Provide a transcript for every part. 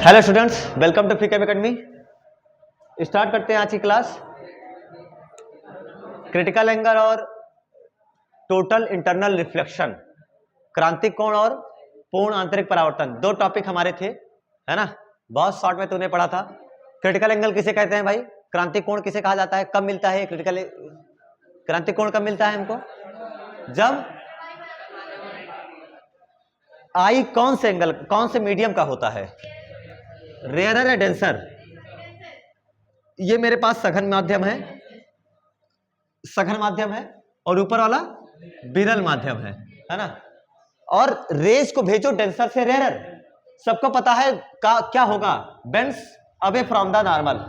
Hello students, welcome to Freechem academy. Start करते हैं आज की क्लास। क्रिटिकल एंगल और टोटल इंटरनल रिफ्लेक्शन, क्रांतिक कोण और पूर्ण आंतरिक परावर्तन, दो टॉपिक हमारे थे, है ना। बहुत शॉर्ट में तूने पढ़ा था। क्रिटिकल एंगल किसे कहते हैं भाई? क्रांतिक कोण किसे कहा जाता है? कब मिलता है क्रांतिक कोण कब मिलता है हमको? जब आई कौन से एंगल, कौन से मीडियम का होता है? रेयरर या डेंसर? ये मेरे पास सघन माध्यम है, सघन माध्यम है, और ऊपर वाला विरल माध्यम है ना। और रेज को भेजो डेंसर से रेयरर। सबको पता है क्या होगा? Bends away from the normal,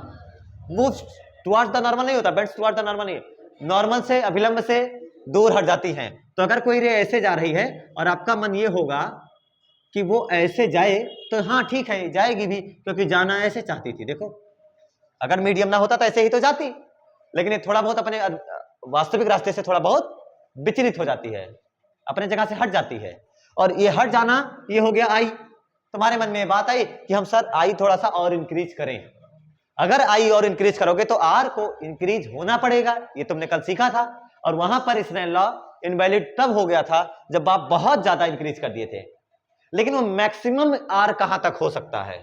moves towards the normal नहीं होता, बेंड्स टुवर्ड्स द नॉर्मल नहीं, नॉर्मल से अभिलंब से दूर हट जाती है। तो अगर कोई रे ऐसे जा रही है और आपका मन ये होगा कि वो ऐसे जाए, तो हाँ ठीक है, जाएगी भी, क्योंकि जाना ऐसे चाहती थी। देखो, अगर मीडियम ना होता तो ऐसे ही तो जाती, लेकिन ये थोड़ा बहुत अपने वास्तविक रास्ते से थोड़ा बहुत विचलित हो जाती है, अपने जगह से हट जाती है। और ये हट जाना, ये हो गया आई। तुम्हारे मन में बात आई कि हम सर आई थोड़ा सा और इंक्रीज करें। अगर आई और इंक्रीज करोगे तो आर को इंक्रीज होना पड़ेगा, ये तुमने कल सीखा था। और वहां पर स्नेल लॉ इनवैलिड तब हो गया था जब आप बहुत ज्यादा इंक्रीज कर दिए थे। लेकिन वो मैक्सिमम आर कहां तक हो सकता है?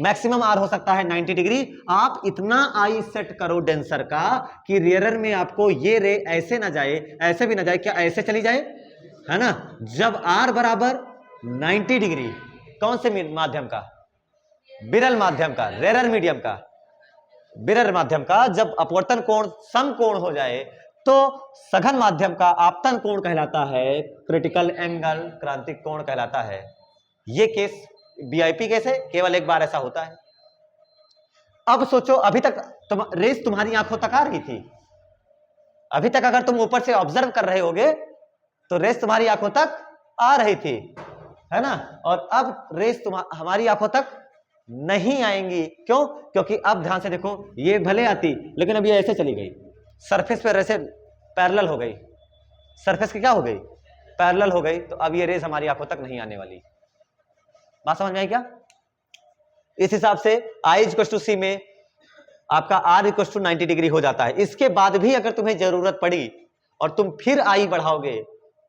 मैक्सिमम आर हो सकता है 90 डिग्री। आप इतना आई सेट करो डेंसर का कि रेयरर में आपको ये रे ऐसे ना जाए, ऐसे भी ना जाए, क्या ऐसे चली जाए, है ना। जब आर बराबर 90 डिग्री, कौन से माध्यम का? विरल माध्यम का, रेयरर मीडियम का, विरल माध्यम का। जब अपवर्तन कोण सम कोण हो जाए तो सघन माध्यम का आपतन कोण कहलाता है, क्रिटिकल एंगल क्रांतिक कोण कहलाता है। ये केस वीआईपी केस है, केवल एक बार ऐसा होता है। अब सोचो, अभी तक रेस तुम्हारी आंखों तक आ रही थी। अभी तक अगर तुम ऊपर से ऑब्जर्व कर रहे होगे तो रेस तुम्हारी आंखों तक आ रही थी, है ना। और अब रेस हमारी आंखों तक नहीं आएंगी। क्यों? क्योंकि अब ध्यान से देखो, ये भले आती लेकिन अब ये ऐसे चली गई, सरफेस पे ऐसे पैरेलल हो गई, सरफेस की क्या हो गई? पैरेलल हो गई। तो अब ये रेस हमारी आंखों तक नहीं आने वाली। बात समझ में आई क्या? इस हिसाब से आई इक्वल टू सी में आपका आर इक्वल टू 90 डिग्री हो जाता है। इसके बाद भी अगर तुम्हें जरूरत पड़ी और तुम फिर आई बढ़ाओगे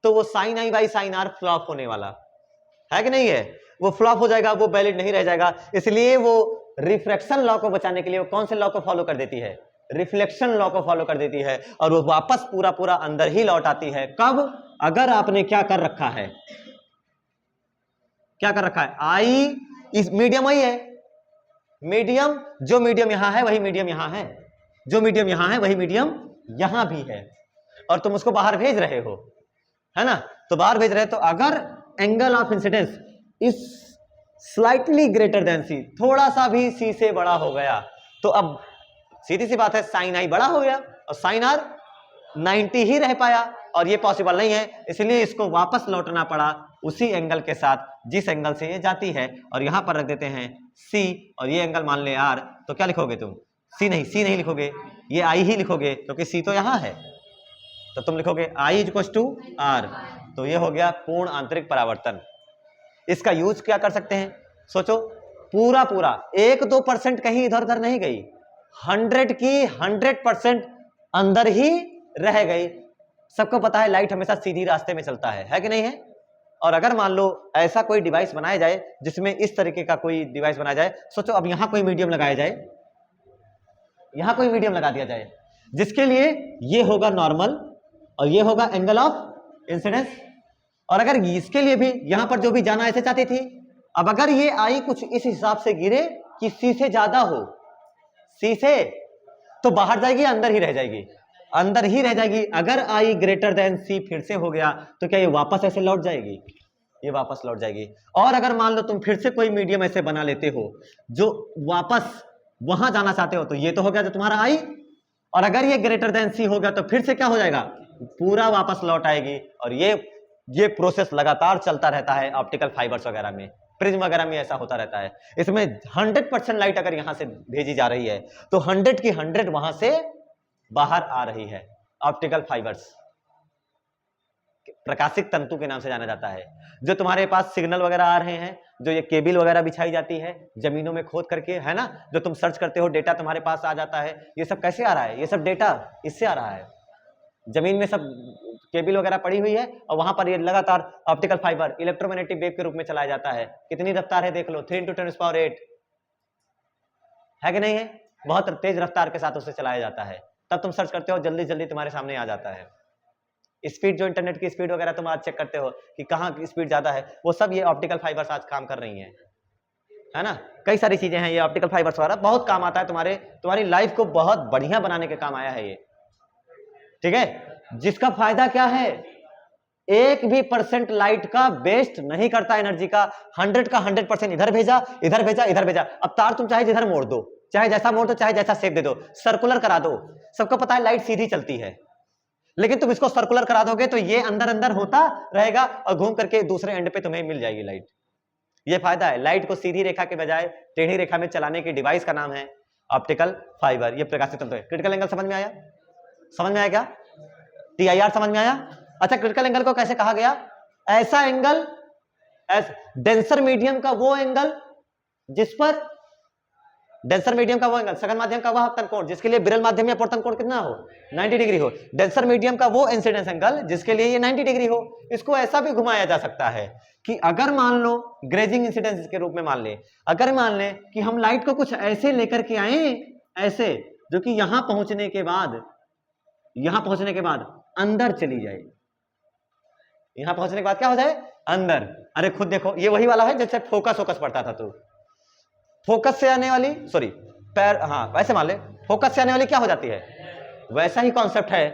तो वो sine i by sine r flop होने वाला है कि नहीं है? वो फ्लॉप हो जाएगा, वो वैलिड नहीं रह जाएगा। इसलिए वो रिफ्रैक्शन लॉ को बचाने के लिए वो कौन से लॉ को फॉलो कर देती है? रिफ्लेक्शन लॉ को फॉलो कर देती है, और वो वापस पूरा पूरा अंदर ही लौट आती है। कब? अगर आपने क्या कर रखा है, क्या कर रखा है? आई इस मीडियम वही है, मीडियम, जो मीडियम यहां है वही मीडियम यहां है, जो मीडियम यहां है वही मीडियम यहां भी है, और तुम उसको बाहर भेज रहे हो, है ना। तो बाहर भेज रहे हो, तो अगर एंगल ऑफ इंसिडेंस इस स्लाइटली ग्रेटर देन सी, थोड़ा सा भी सी से बड़ा हो गया, तो अब सीधी सी बात है, साइन आई बड़ा हो गया और साइन आर 90 ही रह पाया, और ये पॉसिबल नहीं है। इसलिए इसको वापस लौटना पड़ा उसी एंगल के साथ जिस एंगल से ये जाती है, और यहां पर रख देते हैं सी, और ये एंगल मान ले आर। तो क्या लिखोगे तुम? सी नहीं लिखोगे, ये आई ही लिखोगे, क्योंकि सी तो यहां है। तो तुम लिखोगे आई इक्वल टू आर। तो ये हो गया पूर्ण आंतरिक परावर्तन। इसका यूज क्या कर सकते हैं? सोचो, पूरा 1-2% कहीं इधर उधर नहीं गई, 100 की 100% अंदर ही रह गई। सबको पता है लाइट हमेशा सीधी रास्ते में चलता है कि नहीं है? और अगर मान लो ऐसा कोई डिवाइस बनाया जाए जिसमें इस तरीके का कोई डिवाइस बनाया जाए, सोचो अब यहां कोई मीडियम लगाया जाए, यहां कोई मीडियम लगा दिया जाए, जिसके लिए ये होगा नॉर्मल और ये होगा एंगल ऑफ इंसिडेंस, और अगर इसके लिए भी यहां पर जो भी जाना ऐसे चाहती थी, अब अगर ये आई कुछ इस हिसाब से गिरे कि सी से ज्यादा हो, सी से, तो बाहर जाएगी, अंदर ही रह जाएगी, अंदर ही रह जाएगी। अगर आई ग्रेटर देन सी फिर से हो गया तो क्या ये वापस ऐसे लौट जाएगी? ये वापस लौट जाएगी। और अगर मान लो तुम फिर से कोई मीडियम ऐसे बना लेते हो जो वापस वहां जाना चाहते हो, तो ये तो हो गया जो तुम्हारा आई, और अगर ये ग्रेटर देन सी हो गया तो फिर से क्या हो जाएगा? पूरा वापस लौट आएगी। और ये प्रोसेस लगातार चलता रहता है ऑप्टिकल फाइबर्स वगैरह में, प्रिज्म वगैरह में ऐसा होता रहता है। इसमें 100% लाइट अगर यहां से भेजी जा रही है तो 100 की 100 वहां से बाहर आ रही है, ऑप्टिकल फाइबर्स। प्रकाशिक तंतु के नाम से जाना जाता है। जो तुम्हारे पास सिग्नल वगैरह आ रहे हैं, जो ये केबल वगैरह बिछाई जाती है जमीनों में खोद करके, है ना, जो तुम सर्च करते हो डेटा तुम्हारे पास आ जाता है, ये सब कैसे आ रहा है? ये सब डेटा इससे आ रहा है, जमीन में सब केबल वगैरह पड़ी हुई है और वहां पर ये लगातार ऑप्टिकल फाइबर इलेक्ट्रोमैग्नेटिक वेव के रूप में चलाया जाता है। कितनी रफ्तार है देख लो, 3 × 10⁸ है कि नहीं है? बहुत तेज रफ्तार के साथ उसे चलाया जाता है। तब तुम सर्च करते हो, जल्दी जल्दी तुम्हारे सामने आ जाता है। स्पीड, जो इंटरनेट की स्पीड वगैरह तुम आज चेक करते हो कि कहाँ की स्पीड ज्यादा है, वो सब ये ऑप्टिकल फाइबर्स आज काम कर रही हैं, है ना। कई सारी चीजें हैं, ये ऑप्टिकल फाइबर्स वगैरह बहुत काम आता है, तुम्हारी लाइफ को बहुत बढ़िया बनाने के काम आया है ये, ठीक है। जिसका फायदा क्या है, 1 भी % लाइट का वेस्ट नहीं करता, एनर्जी का 100 का 100% इधर भेजा, इधर भेजा, इधर भेजा। अब तार तुम चाहे जिधर मोड़ दो, चाहे जैसा मोड़ दो, चाहे जैसा शेप दे दो, सर्कुलर करा दो। सबको पता है लाइट सीधी चलती है, लेकिन तुम इसको सर्कुलर करा दोगे तो ये अंदर अंदर होता रहेगा और घूम करके दूसरे एंड पे तुम्हें मिल जाएगी लाइट। ये फायदा है लाइट को सीधी रेखा के बजाय टेढ़ी रेखा में चलाने की डिवाइस का नाम है ऑप्टिकल फाइबर। ये प्रकाशित तंतु है। क्रिटिकल एंगल समझ में आया? समझ में आया क्या? TIR समझ में आया? अच्छा, क्रिटिकल एंगल को कैसे कहा गया? ऐसा एंगल, डेंसर मीडियम का वो एंगल जिस पर, डेंसर मीडियम का वो एंगल, सघन माध्यम का वह आपतन कोण जिसके लिए विरल माध्यम या अपवर्तन कोण कितना हो, 90 डिग्री हो। डेंसर मीडियम का वो इंसिडेंस एंगल जिसके लिए ये 90 डिग्री हो। इसको ऐसा भी घुमाया जा सकता है कि अगर मान लो ग्रेजिंग इंसिडेंस के रूप में मान ले, अगर मान ले कि हम लाइट को कुछ ऐसे लेकर के आए, ऐसे, जो कि यहां पहुंचने के बाद अंदर चली जाए, यहां पहुंचने के बाद क्या हो जाए, अंदर। अरे खुद देखो, ये वही वाला है जैसे फोकस पड़ता था, तो फोकस से आने वाली, सॉरी पैर, हाँ वैसे मान ले, फोकस से आने वाली क्या हो जाती है, वैसा ही कॉन्सेप्ट है।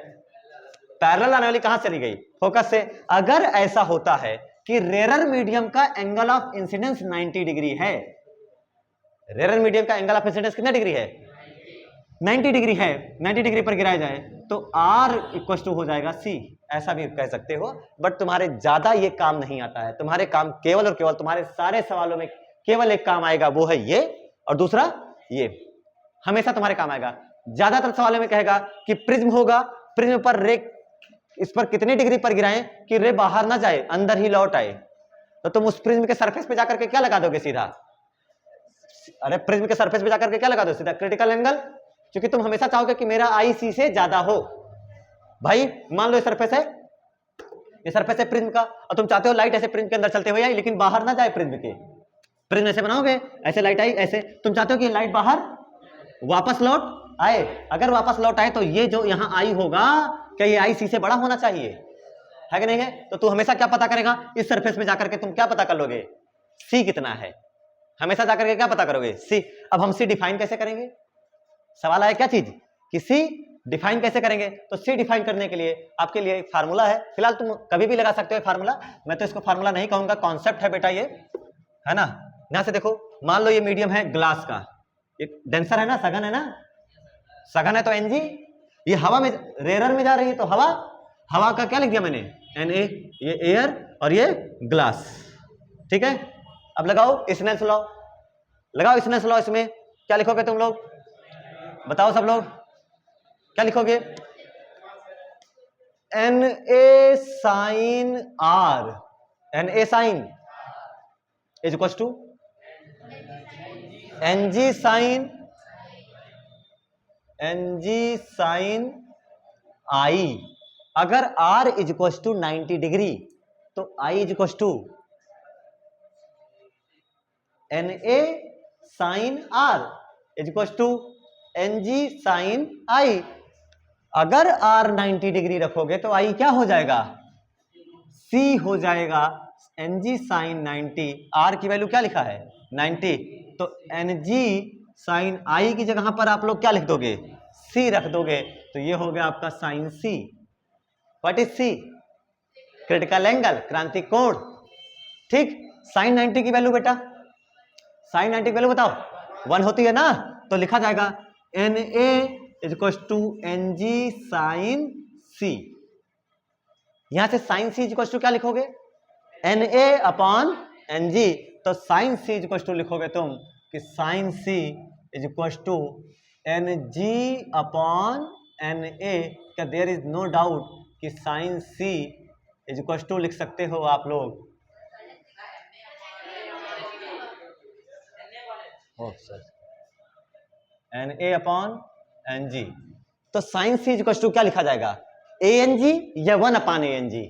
पैरेलल आने वाली कहां चली गई, फोकस से। अगर ऐसा होता है कि रेरर मीडियम का एंगल ऑफ इंसिडेंस 90 डिग्री है, रेरर मीडियम का एंगल ऑफ इंसिडेंस कितना डिग्री है, 90 डिग्री है, 90 डिग्री पर गिराया जाए तो R = हो जाएगा C, ऐसा भी कह सकते हो। बट तुम्हारे ज्यादा ये काम नहीं आता है, तुम्हारे काम केवल और केवल, तुम्हारे सारे सवालों में केवल एक काम आएगा, वो है ये, और दूसरा ये हमेशा तुम्हारे काम आएगा। ज्यादातर सवालों में कहेगा कि प्रिज्म होगा, प्रिज्म पर रे इस पर कितनी डिग्री पर गिराएं कि रे बाहर ना जाए, अंदर ही लौट आए। तो तुम उस प्रिज्म के सरफेस पे जाकर के क्या लगा दोगे सीधा, अरे प्रिज्म के सरफेस पे जाकर के क्या लगा दो सीधा, क्रिटिकल एंगल, क्योंकि तुम हमेशा चाहोगे कि मेरा IC से ज्यादा हो। भाई मान लो ये सरफेस है, ये सरफेस है प्रिज्म का, और तुम चाहते हो लाइट ऐसे प्रिज्म के अंदर चलते हुए आए लेकिन बाहर ना जाए प्रिज्म के। प्रिज्म ऐसे बनाओगे, ऐसे लाइट आई, ऐसे तुम चाहते हो कि लाइट बाहर वापस लौट आए। अगर वापस लौट आए तो ये जो यहाँ आई होगा, क्या ये IC से बड़ा होना चाहिए, है कि नहीं है? तो तू हमेशा क्या पता करेगा, इस सरफेस में जाकर के तुम क्या पता कर लोगे, C कितना है, हमेशा जाकर के क्या पता करोगे, C। अब हम C डिफाइन कैसे करेंगे, सवाल आया क्या चीज कि C डिफाइन कैसे करेंगे। तो C डिफाइन करने के लिए आपके लिए एक फार्मूला है, फिलहाल तुम कभी भी लगा सकते हो फार्मूला, मैं तो इसको फार्मूला नहीं कहूंगा, कॉन्सेप्ट है बेटा ये, है ना। यहां से देखो, मान लो ये मीडियम है ग्लास का, ये डेंसर है ना, सघन है ना, सघन है तो Ng, ये हवा में, रेरर में जा रही है तो हवा का क्या लिख दिया मैंने, Na, ये एयर और ये ग्लास, ठीक है। अब लगाओ स्नेल्स लॉ, लगाओ स्नेल्स लॉ, इसमें क्या लिखोगे तुम लोग, बताओ सब लोग क्या लिखोगे, Na sin R, Na sin is equal to Ng sin I। अगर R is equal to 90 degree तो I is equal to Na sin R is equal to Ng sin I। अगर R 90 डिग्री रखोगे तो I क्या हो जाएगा, C हो जाएगा, Ng sin 90, R की वैल्यू क्या लिखा है 90, तो Ng sin I की जगह पर आप लोग क्या लिख दोगे, C रख दोगे, तो ये हो गया आपका sin C। What is C, critical angle, क्रांतिक कोण, ठीक। sin 90 की वैल्यू बेटा, sin 90 की वैल्यू बताओ, 1 होती है ना, तो लिखा जाएगा Na is equal to Ng sin C। यहां से sin C is equal to क्या लिखोगे, Na अपॉन Ng, तो sin C is equal to लिखोगे तुम कि sin C is equal to Ng upon Na, क्या देयर इज नो डाउट कि sin C is equal to लिख सकते हो आप लोग, n a upon n g. तो sine c is equal to क्या लिखा जाएगा, ए एन जी या 1 अपान ए एन जी,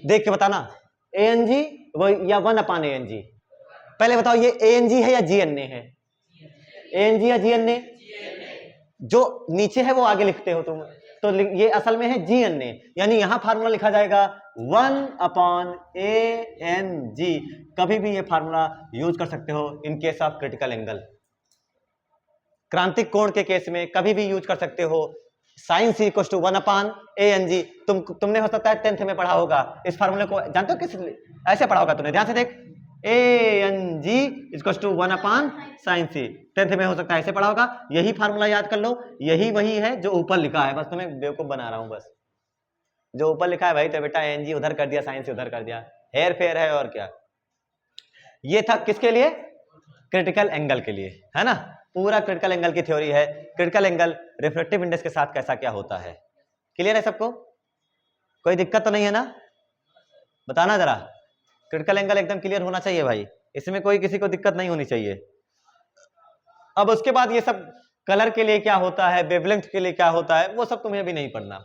देख के बताना, ए एन जी वो या 1 अपान ए एन जी। पहले बताओ ये ए एन जी है या जी एन ए है, ए एन जी या जी एन ए, जो नीचे है वो आगे लिखते हो तुम, तो ये असल में है जी एन ए, यानी यहां फार्मूला लिखा जाएगा 1 अपॉन ए एन जी। कभी भी ये फार्मूला यूज कर सकते हो in case of critical angle, क्रांतिक कोण के केस में कभी भी यूज कर सकते हो। Sine c equal to 1 upon a n g, तुमने हो सकता है 10th में पढ़ा होगा इस फार्मूले को, जानते हो किस ऐसे पढ़ा होगा तुमने, ध्यान से देख, a n g equal to 1 upon sine c, 10th में हो सकता है ऐसे पढ़ा होगा। यही फार्मूला याद कर लो, यही वही है जो ऊपर लिखा है, बस तुम्हें बेवकूफ बना रहा हूं, बस जो ऊपर लिखा है भाई, तो बेटा एन जी उधर कर दिया, साइन सी उधर कर दिया, हेर फेर है और क्या। ये था किसके लिए, क्रिटिकल एंगल के लिए, है ना, पूरा क्रिटिकल एंगल की थ्योरी है, क्रिटिकल एंगल रिफ्रैक्टिव इंडेक्स के साथ कैसा क्या होता है। क्लियर है सबको, कोई दिक्कत तो नहीं है ना, बताना जरा, क्रिटिकल एंगल एकदम क्लियर होना चाहिए भाई, इसमें कोई किसी को दिक्कत नहीं होनी चाहिए। अब उसके बाद ये सब कलर के लिए क्या होता है, वेवलेंथ के लिए क्या होता है, वो सब तुम्हें अभी नहीं पढ़ना,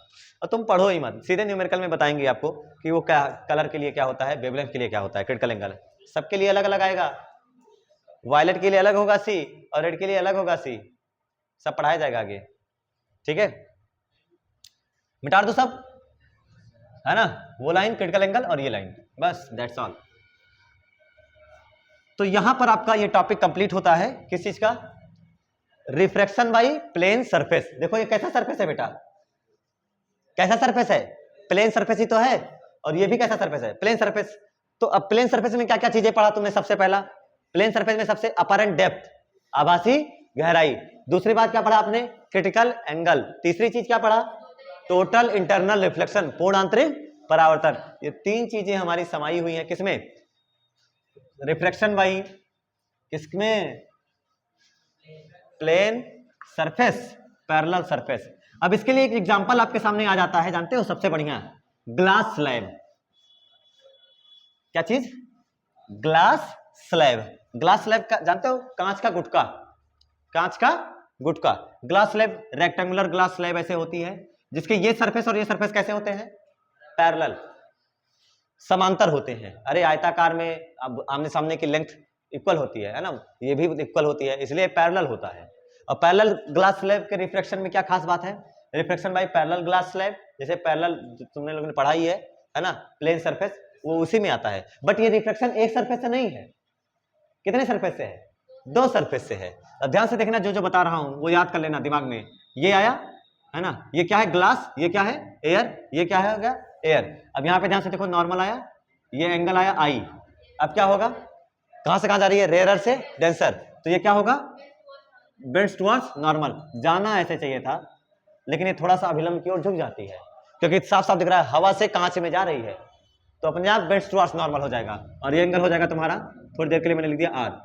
और तुम पढ़ो ही मत, सीधे न्यूमेरिकल में बताएंगे आपको कि वो क्या कलर के लिए क्या होता है, वेवलेंथ के लिए क्या होता है। क्रिटिकल एंगल सबके लिए अलग अलग आएगा, वायलेट के लिए अलग होगा सी, और रेड के लिए अलग होगा सी, सब पढ़ाया जाएगा आगे, ठीक है। मिटा दो सब, है ना, वो लाइन क्रिटिकल एंगल और ये लाइन, बस दैट्स ऑल। तो यहां पर आपका ये टॉपिक कंप्लीट होता है किस चीज का, रिफ्रैक्शन बाई प्लेन सरफेस। देखो ये कैसा सरफेस है बेटा, कैसा सरफेस है, प्लेन सरफेस ही तो है, और ये भी कैसा सरफेस है, प्लेन सरफेस। तो अब प्लेन सरफेस में क्या क्या चीजें पढ़ा तुमने, सबसे पहला प्लेन सरफेस में सबसे अपरेंट डेप्थ, आभासी गहराई, दूसरी बात क्या पढ़ा आपने, क्रिटिकल एंगल, तीसरी चीज क्या पढ़ा, टोटल इंटरनल रिफ्लेक्शन, पूर्ण आंतरिक परावर्तन। ये तीन चीजें हमारी समाई हुई हैं किसमें, रिफ्लेक्शन बाई किसमें, प्लेन सरफेस, पैरेलल सरफेस। अब इसके लिए एक एग्जांपल आपके सामने आ जाता है, जानते हो सबसे बढ़िया, ग्लास स्लैब। क्या चीज, ग्लास स्लैब। ग्लास स्लैब का जानते हो, कांच का गुटका, कांच का गुटका। Glass slab rectangular glass slab ऐसे होती है, जिसके ये सरफेस और ये सरफेस कैसे होते हैं, पैरेलल, समांतर होते हैं। अरे आयताकार में अब आमने सामने की लेंथ इक्वल होती है ना, ये भी इक्वल होती है, इसलिए पैरेलल होता है। और पैरेलल ग्लास स्लैब के रिफ्लेक्शन में क्या खास बात है, reflection by parallel glass slab, जैसे पैरेलल तुमने लोगों ने पढ़ाई है ना, प्लेन सरफेस, वो उसी में आता है। बट ये रिफ्लेक्शन एक सरफेस से नहीं है, कितने सरफेस से है, दो सरफेस से है। अब ध्यान से देखना, जो जो बता रहा हूं वो याद कर लेना दिमाग में। ये आया है ना, ये क्या है, ग्लास, ये क्या है, एयर, ये क्या है, हो गया एयर। अब यहाँ पे ध्यान से देखो, नॉर्मल आया, ये एंगल आया आई। अब क्या होगा, कहां से कहां जा रही है, रेयरर से डेंसर, तो ये क्या होगा, बेंड्स टुवर्ड्स नॉर्मल। जाना ऐसे चाहिए था, लेकिन ये थोड़ा सा अभिलंब की ओर झुक जाती है, क्योंकि साफ साफ दिख रहा है हवा से कांच में जा रही है, तो अपने आप बेंड्स टुवर्ड्स नॉर्मल हो जाएगा, और ये एंगल हो जाएगा तुम्हारा, थोड़ी देर के लिए मैंने लिख दिया आर।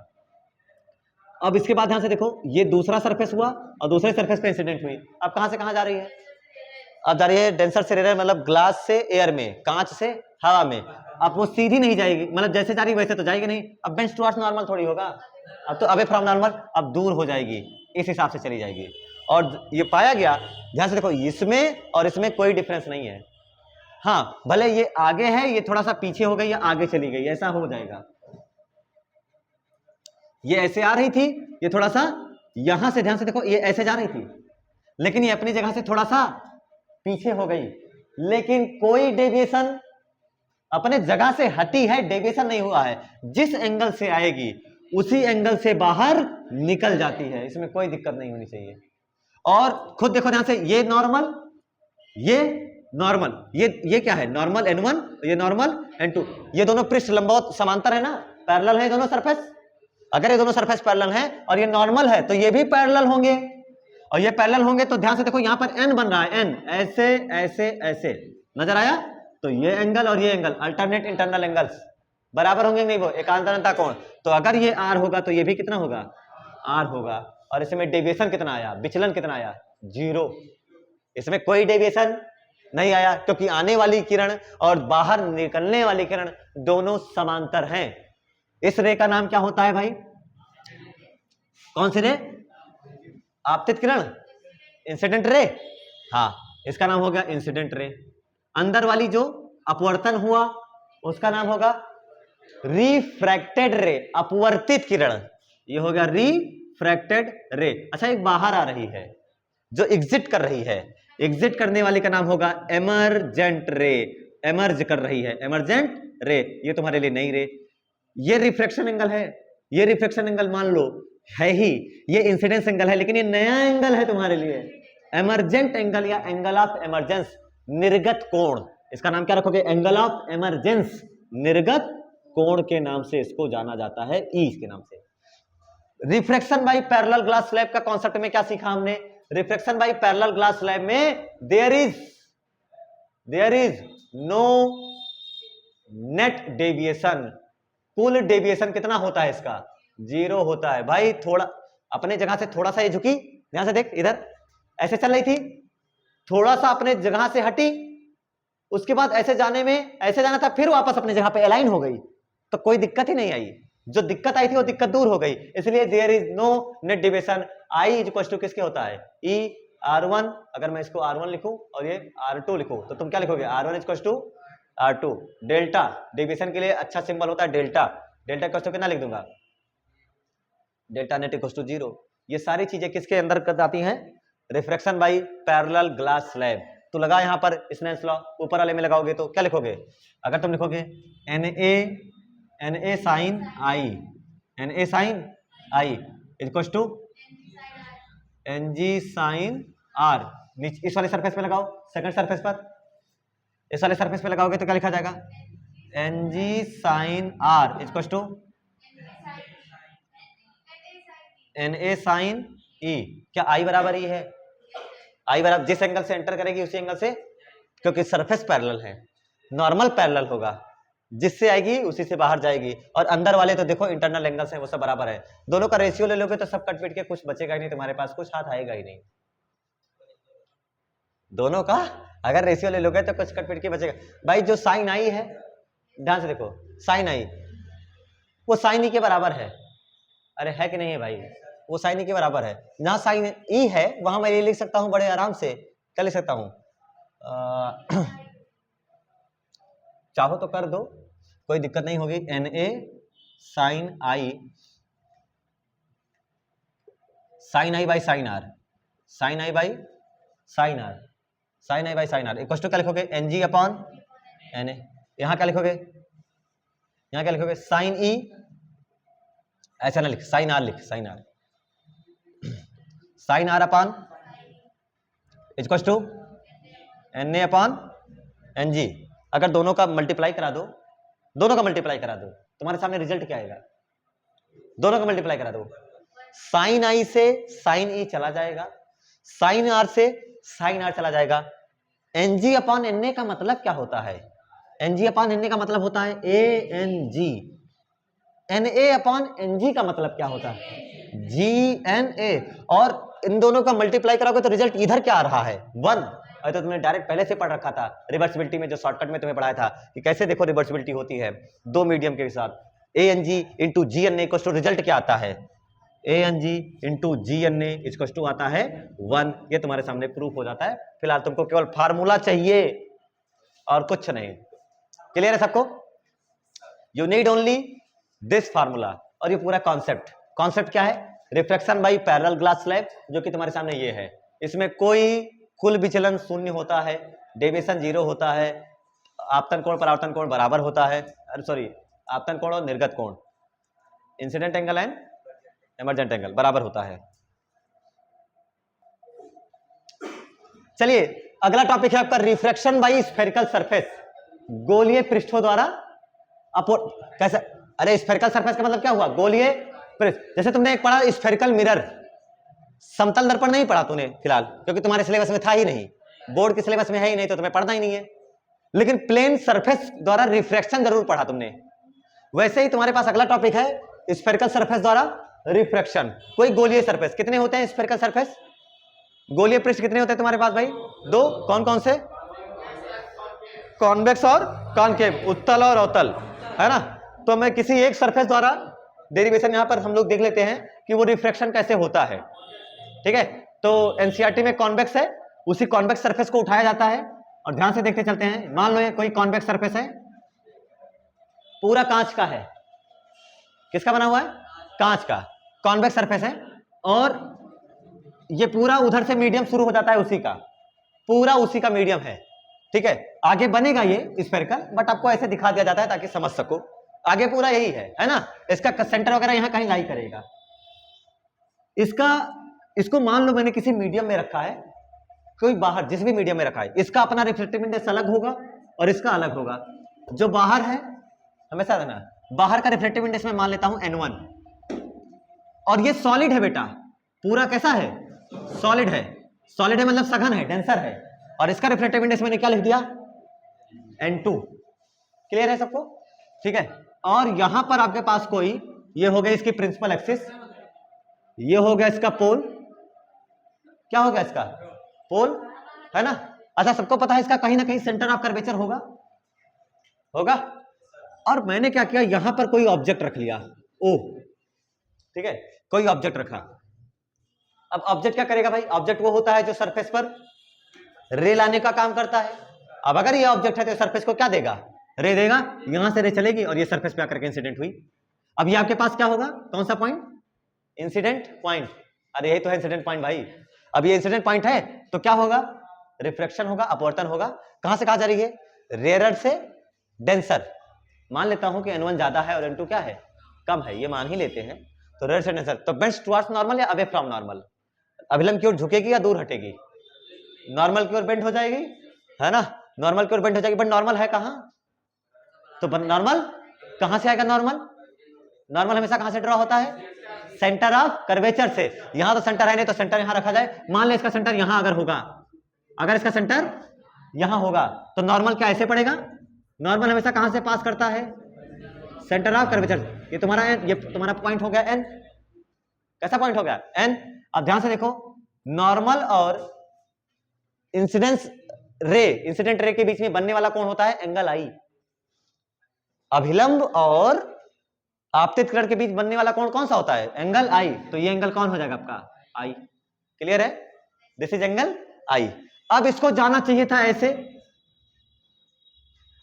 अब इसके बाद ध्यान से देखो, ये दूसरा सरफेस हुआ और दूसरे सरफेस पे इंसिडेंट हुई। अब कहां से कहां जा रही है, अब जा रही है डेंसर से रेयर, मतलब ग्लास से एयर में, कांच से हवा में। अब वो सीधी नहीं जाएगी, मतलब जैसे जा रही वैसे तो जाएगी नहीं, अब बेंच टुवर्ड्स नॉर्मल थोड़ी होगा, अब तो अवे फ्रॉम नॉर्मल, अब दूर हो जाएगी, इस हिसाब से चली जाएगी। और ये पाया गया, ध्यान से देखो, इसमें और इसमें कोई डिफरेंस नहीं है। हाँ, भले ये आगे है, ये थोड़ा सा पीछे हो गई या आगे चली गई, ऐसा हो जाएगा। ये ऐसे आ रही थी, ये थोड़ा सा यहां से, ध्यान से देखो, ये ऐसे जा रही थी, लेकिन ये अपनी जगह से थोड़ा सा पीछे हो गई, लेकिन कोई डेविएशन, अपने जगह से हटी है, डेविएशन नहीं हुआ है। जिस एंगल से आएगी उसी एंगल से बाहर निकल जाती है, इसमें कोई दिक्कत नहीं होनी चाहिए। और खुद देखो ध्यान से, ये नॉर्मल, ये नॉर्मल, ये क्या है, नॉर्मल n1, ये नॉर्मल n2, ये दोनों पृष्ठ लंबवत समांतर है ना, पैरेलल है दोनों सरफेस। अगर ये दोनों सरफेस पैरेलल है और ये नॉर्मल है, तो ये भी पैरेलल होंगे, और ये पैरेलल होंगे, तो ध्यान से देखो, यहां पर n बन रहा है, n ऐसे ऐसे ऐसे, नजर आया, तो ये एंगल और ये एंगल अल्टरनेट इंटरनल एंगल्स बराबर होंगे नहीं, वो एकांतरता कोण। तो अगर ये r होगा तो ये भी कितना होगा, r होगा। और इसमें डेविएशन कितना आया, विचलन कितना आया, 0, इसमें कोई डेविएशन नहीं आया, क्योंकि आने वाली किरण और बाहर निकलने वाली किरण दोनों समांतर हैं। इस रे का नाम क्या होता है भाई? कौन सी रे? आपतित किरण, इंसिडेंट रे। हाँ, इसका नाम हो गया इंसिडेंट रे। अंदर वाली जो अपवर्तन हुआ उसका नाम होगा रिफ्रैक्टेड रे, अपवर्तित किरण। ये हो गया रिफ्रैक्टेड रे। अच्छा, एक बाहर आ रही है जो एग्जिट कर रही है, एग्जिट करने वाली का नाम होगा एमरजेंट रे। एमर्ज कर रही है, एमरजेंट रे। ये तुम्हारे लिए नई रे। ये रिफ्रैक्शन एंगल है, ये रिफ्रैक्शन एंगल मान लो है ही, ये इंसिडेंस एंगल है, लेकिन ये नया एंगल है तुम्हारे लिए, एमरजेंट एंगल या एंगल ऑफ एमरजेंस, निर्गत कोण। इसका नाम क्या रखोगे? एंगल ऑफ एमरजेंस, निर्गत कोण के नाम से इसको जाना जाता है, ई के नाम से। Refraction by parallel glass slab का कॉन्सेप्ट में क्या सीखा हमने? Refraction by parallel glass slab में there is no net deviation. कुल डेविएशन कितना होता है इसका? 0 होता है भाई। थोड़ा अपने जगह से थोड़ा सा ये झुकी, ध्यान से देख, इधर ऐसे चल रही थी, थोड़ा सा अपने जगह से हटी, उसके बाद ऐसे जाने में, ऐसे जाना था, फिर वापस अपनी जगह पे अलाइन हो गई, तो कोई दिक्कत ही नहीं आई। जो दिक्कत आई थी वो दिक्कत दूर हो गई, इसलिए there is no net deviation. I is equal to किसके होता है? ई R1। अगर मैं इसको R1 लिखूं और ये R2 लिखूं तो तुम क्या लिखोगे? R1 is equal to R2। Delta deviation के लिए अच्छा सिंबल होता है डेल्टा। डेल्टा इक्वल टू कितना लिख दूंगा? Delta net equal to 0। ये सारी चीजें किसके अंदर कर आती हैं? Refraction by parallel glass slab. तो लगा यहां पर स्नेल्स लॉ, ऊपर वाले में लगाओगे तो क्या लिखोगे? अगर तुम लिखोगे Na sine i, Na sine i equal to Ng sine r. इस वाले सरफेस पे लगाओ, सेकंड सरफेस पर, इस वाले सरफेस पे लगाओगे तो क्या लिखा जाएगा? Ng sine r equal to Na sine e. क्या आई बराबर ई है? आई बराबर जिस एंगल से एंटर करेगी उसी एंगल से, क्योंकि सरफेस पैरेलल है, नॉर्मल पैरेलल होगा, जिससे आएगी उसी से बाहर जाएगी। और अंदर वाले तो देखो इंटरनल एंगल्स हैं, वो सब बराबर है। दोनों का रेशियो ले लोगे तो सब कट पीट के कुछ बचेगा ही नहीं, तुम्हारे पास कुछ हाथ आएगा ही नहीं। दोनों का अगर रेशियो ले लोगे तो कुछ कट पीट के बचेगा भाई। जो साइन आई है, ध्यान से देखो, साइन आई वो साइन ई के बराबर है। अरे है कि नहीं है भाई? वो साइन ई के बराबर है। जहां साइन ई है वहां मैं ये लिख सकता हूं बड़े आराम से। क्या लिख सकता हूं? चाहो तो कर दो, कोई दिक्कत नहीं होगी। Na sine i, sine i by sine r, sine i by sine r, sine i by sine r equal to क्या लिखोगे? Ng upon Na। यहां क्या लिखोगे? यहां क्या लिखोगे? साइन ई, ऐसा ना लिख, साइन आर लिख, sine r, sine r upon equal to Na upon Ng। अगर दोनों का मल्टीप्लाई करा दो, दोनों का मल्टीप्लाई करा दो, तुम्हारे सामने रिजल्ट क्या आएगा? दोनों का मल्टीप्लाई करा दो, साइन आई से साइन ई चला जाएगा, साइन आर से साइन आर चला जाएगा। Ng अपॉन Na का मतलब क्या होता है? Ng अपॉन Na का मतलब होता है Ang। Na अपॉन Ng का मतलब क्या होता है? Gna। और इन दोनों का मल्टीप्लाई करोगे तो रिजल्ट इधर क्या आ रहा है? 1। अरे तो तुमने डायरेक्ट पहले से पढ़ रखा था रिवर्सिबिलिटी में, जो शॉर्टकट में तुम्हें पढ़ाया था कि कैसे देखो रिवर्सिबिलिटी होती है दो मीडियम के साथ। Ang into Gna equal to result क्या आता है? Ang into Gna equal to आता है 1। ये तुम्हारे सामने प्रूफ हो जाता है। फिलहाल तुमको केवल फार्मूला चाहिए और कुछ नहीं। क्लियर है सबको? You need only this formula. और ये पूरा कॉन्सेप्ट, कॉन्सेप्ट क्या है? Refraction by parallel glass slab, जो कि तुम्हारे सामने ये है। इसमें कोई कुल विचलन शून्य होता है, डेविएशन 0 होता है, आपतन कोण परावर्तन कोण बराबर होता है, सॉरी आपतन कोण और निर्गत कोण, incident angle and emergent angle बराबर होता है। चलिए अगला टॉपिक है आपका रिफ्रैक्शन बाय स्फेरिकल सरफेस, गोलीय पृष्ठों द्वारा कैसे? अरे स्फेरिकल सरफेस का मतलब क्या हुआ? गोलीय पृष्ठ। जैसे तुमने एक पढ़ा स्फेरिकल मिरर, समतल दर्पण नहीं पढ़ा तूने फिलहाल, क्योंकि तुम्हारे सिलेबस में था ही नहीं, बोर्ड के सिलेबस में है ही नहीं, तो तुम्हें पढ़ना ही नहीं है। लेकिन प्लेन सरफेस द्वारा रिफ्रैक्शन जरूर पढ़ा तुमने। वैसे ही तुम्हारे पास अगला टॉपिक है स्फेरिकल सरफेस द्वारा रिफ्रैक्शन। कोई गोलीय सरफेस, कितने होते हैं स्फेरिकल सरफेस? गोलीय पृष्ठ कितने होते हैं तुम्हारे पास भाई? 2। कौन कौन से? कॉन्वेक्स और कॉनकेव, उत्तल और अवतल, है ना। तो मैं किसी एक सरफेस द्वारा डेरिवेशन यहां पर हम लोग देख लेते हैं कि वो रिफ्रैक्शन कैसे होता है, ठीक है। तो एनसीईआरटी में कॉन्वेक्स है, उसी कॉन्वेक्स सरफेस को उठाया जाता है और ध्यान से देखते चलते हैं। मान लो ये कोई कॉन्वेक्स सरफेस है, पूरा कांच का है, किसका बना हुआ है, कांच का कॉन्वेक्स सरफेस है, और ये पूरा उधर से मीडियम शुरू हो जाता है, उसी का पूरा उसी का मीडियम है, ठीक है। आगे बनेगा ये स्फेरिकल, बट आपको ऐसे दिखा दिया जाता है ताकि समझ सको, आगे पूरा यही है ना। इसका सेंटर वगैरह यहां कहीं लाई करेगा। इसको मान लो मैंने किसी मीडियम में रखा है, कोई बाहर जिस भी मीडियम में रखा है, इसका अपना रिफ्लेक्टिव इंडेक्स अलग होगा और इसका अलग होगा। जो बाहर है, हमेशा रहना, बाहर का रिफ्लेक्टिव इंडेक्स में मान लेता हूं N1, और ये सॉलिड है बेटा, पूरा कैसा है, सॉलिड है। सॉलिड है मतलब सघन है, डेंसर है, और इसका रिफ्लेक्टिव इंडेक्स मैंने क्या लिख दिया, N2। क्लियर है सबको, ठीक है। और यहां पर आपके पास कोई, ये हो गया इसकी प्रिंसिपल एक्सिस, ये हो गया इसका पोल, क्या हो गया इसका पोल, है ना। अच्छा, सबको पता है इसका कहीं ना कहीं सेंटर ऑफ कर्वेचर होगा, होगा। और मैंने क्या किया, यहां पर कोई ऑब्जेक्ट रख लिया ओ, ठीक है, कोई ऑब्जेक्ट रखा। अब ऑब्जेक्ट क्या करेगा भाई, ऑब्जेक्ट वो होता है जो सरफेस पर रे लाने का काम करता है। अब अगर ये ऑब्जेक्ट है तो सरफेस को क्या देगा, रे देगा, यहां से रे चलेगी और ये सरफेस पे आकर के इंसिडेंट हुई। अब ये आपके पास क्या होगा, कौन सा पॉइंट, इंसिडेंट पॉइंट। अरे यही तो है इंसिडेंट पॉइंट भाई। अब ये इंसिडेंट पॉइंट है तो क्या होगा, रिफ्रैक्शन होगा, अपवर्तन होगा। कहां से कहां जा रही है, रेयरर से डेंसर। मान लेता हूं कि N1 ज्यादा है और N2 क्या है, कम है, ये मान ही लेते हैं। तो रेयरर से डेंसर, तो बेंड्स टुवर्ड्स नॉर्मल या अवे फ्रॉम नॉर्मल, अभिलंब की ओर झुकेगी या दूर हटेगी, नॉर्मल की ओर बेंड हो जाएगी, है ना, नॉर्मल की ओर बेंड हो जाएगी। बट नॉर्मल है कहां, तो नॉर्मल कहां से आएगा, नॉर्मल, नॉर्मल हमेशा कहां से ड्रॉ होता है, सेंटर ऑफ कर्वेचर से। यहां तो सेंटर है नहीं, तो सेंटर यहां रखा जाए। मान ले इसका सेंटर यहां अगर होगा, अगर इसका सेंटर यहां होगा तो नॉर्मल क्या ऐसे पड़ेगा, नॉर्मल हमेशा कहां से पास करता है, सेंटर ऑफ कर्वेचर। ये तुम्हारा पॉइंट हो गया N, कैसा पॉइंट हो गया N। अब ध्यान से देखो, नॉर्मल और इंसिडेंट रे के बीच में बनने वाला कोण होता है एंगल आई। अभिलंब और आपतित किरण के बीच बनने वाला कोण कौन सा होता है, एंगल आई। तो ये एंगल कौन हो जाएगा आपका, आई। क्लियर है, दिस इज एंगल आई। अब इसको जाना चाहिए था ऐसे,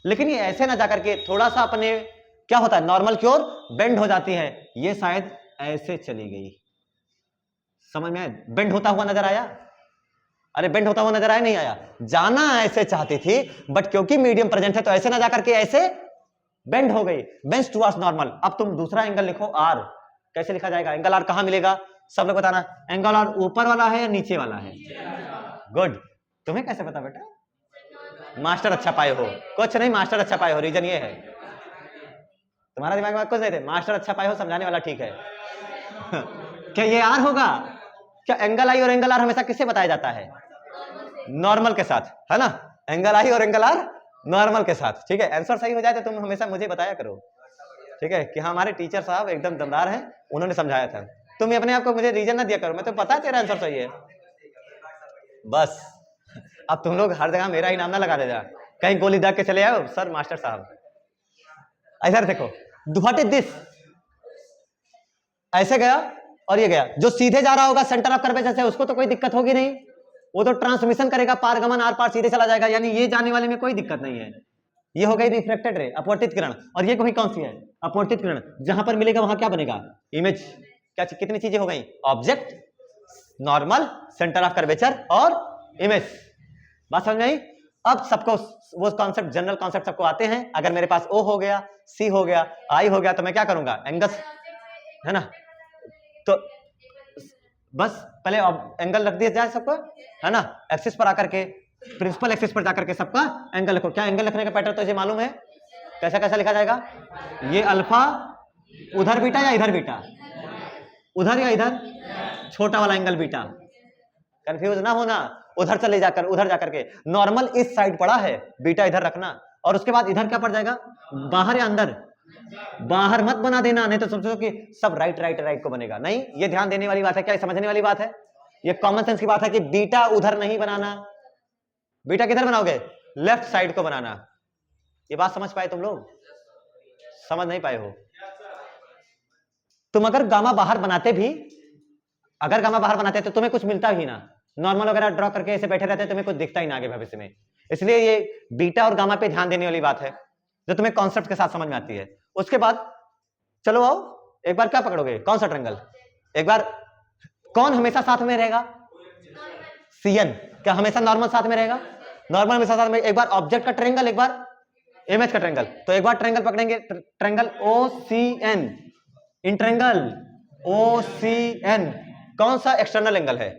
लेकिन ये ऐसे ना जाकर के थोड़ा सा अपने क्या होता है, नॉर्मल की ओर बेंड हो जाती है। ये शायद ऐसे चली गई, समझ में, बेंड होता हुआ नजर आया, अरे बेंड होता हुआ नजर आया, नहीं आया, जाना ऐसे चाहती थी, बट क्योंकि मीडियम प्रेजेंट है तो ऐसे ना जाकर के ऐसे बेंड हो गई, बेंड्स टुवर्ड्स नॉर्मल। अब तुम दूसरा एंगल लिखो आर, कैसे लिखा जाएगा, एंगल आर कहां मिलेगा, सब लोग बताना, एंगल आर ऊपर वाला है या नीचे वाला है। गुड, तुम्हें कैसे पता बेटा, मास्टर अच्छा पाए हो, कुछ नहीं, मास्टर अच्छा पाए हो, रीजन ये है, तुम्हारा दिमाग में कुछ नहीं थे, मास्टर अच्छा पाए हो, समझाने वाला ठीक है। क्या ये आर होगा, क्या एंगल आई और एंगल आर हमेशा किससे बताया जाता है, नॉर्मल के साथ, है ना, एंगल आई और एंगल आर नॉर्मल के साथ, ठीक है। आंसर सही हो जाए तो तुम हमेशा मुझे बताया करो, ठीक है, कि हमारे टीचर साहब एकदम दमदार हैं, उन्होंने समझाया था। तुम अपने आप को मुझे रीजन ना दिया करो, मैं तो पता है तेरा आंसर सही है, बस। अब तुम लोग हर जगह मेरा ही नाम ना लगा देना, कहीं गोली दाग के चले आओ सर मास्टर साहब। इधर देखो, व्हाट इज दिस, ऐसे गया और ये गया, जो सीधे जा रहा होगा सेंटर ऑफ कर्वेचर से उसको तो कोई दिक्कत होगी नहीं, वो तो ट्रांसमिशन करेगा, पारगमन आर पार सीधे चला जाएगा, यानी ये जाने वाले में कोई दिक्कत नहीं है। ये हो गई रिफ्लेक्टेड रे, अपवर्तित किरण। और ये कोई कौन सी है, अपवर्तित किरण, जहां पर मिलेगा वहां क्या बनेगा, इमेज। क्या कितनी चीजें हो गई, object, normal, centre of curvature और इमेज। बात समझ में आई। अब सबको वो कॉन्सेप्ट, जनरल कॉन्सेप्ट सबको आते हैं। अगर मेरे पास O हो गया, C हो गया, I हो गया, तो मैं क्या करूंगा, एंगल्स, है ना, तो बस पहले एंगल रख दिया जाए सबको, है ना, एक्सिस पर आकर के, प्रिंसिपल एक्सिस पर जाकर के सबका एंगल लिखो। क्या एंगल लिखने का पैटर्न तो ये मालूम है, कैसा कैसा लिखा जाएगा, ये अल्फा उधर बीटा या इधर बीटा, उधर या इधर, छोटा वाला एंगल बीटा, कंफ्यूज ना होना, उधर चले जाकर, उधर जाकर के, नॉर्मल इस साइड पड़ा है, बीटा इधर रखना, और उसके बाद इधर क्या पड़ जाएगा, बाहर या अंदर, बाहर मत बना देना, नहीं तो समझो कि सब राइट राइट राइट को बनेगा, नहीं, ये ध्यान देने वाली बात है, क्या समझने वाली बात है, ये कॉमन सेंस की बात है कि बीटा उधर नहीं बनाना, बीटा किधर बनाओगे, लेफ्ट साइड को बनाना, ये बात समझ पाए तुम लोग? समझ नहीं पाए हो? तुम अगर गामा बाहर बनाते भी, अगर गामा बाहर बनाते तो तुम्हें कुछ मिलता ही ना, नॉर्मल वगैरह ड्रॉ करके ऐसे बैठे रहते तुम्हें कुछ दिखता ही ना आगे भविष्य में। इसलिए ये बीटा और गामा पे ध्यान देने वाली बात है जो तुम्हें कॉन्सेप्ट के साथ समझ में आती है। उसके बाद चलो आओ, एक बार क्या पकड़ोगे, कौन सा ट्रायंगल? एक बार कौन हमेशा साथ में रहेगा? CN। क्या हमेशा नॉर्मल साथ में रहेगा? नॉर्मल हमेशा साथ में। एक बार ऑब्जेक्ट का ट्रायंगल, एक बार इमेज का ट्रायंगल। तो एक बार ट्रायंगल पकड़ेंगे, triangle OCN। In triangle OCN कौन सा एक्सटर्नल एंगल है?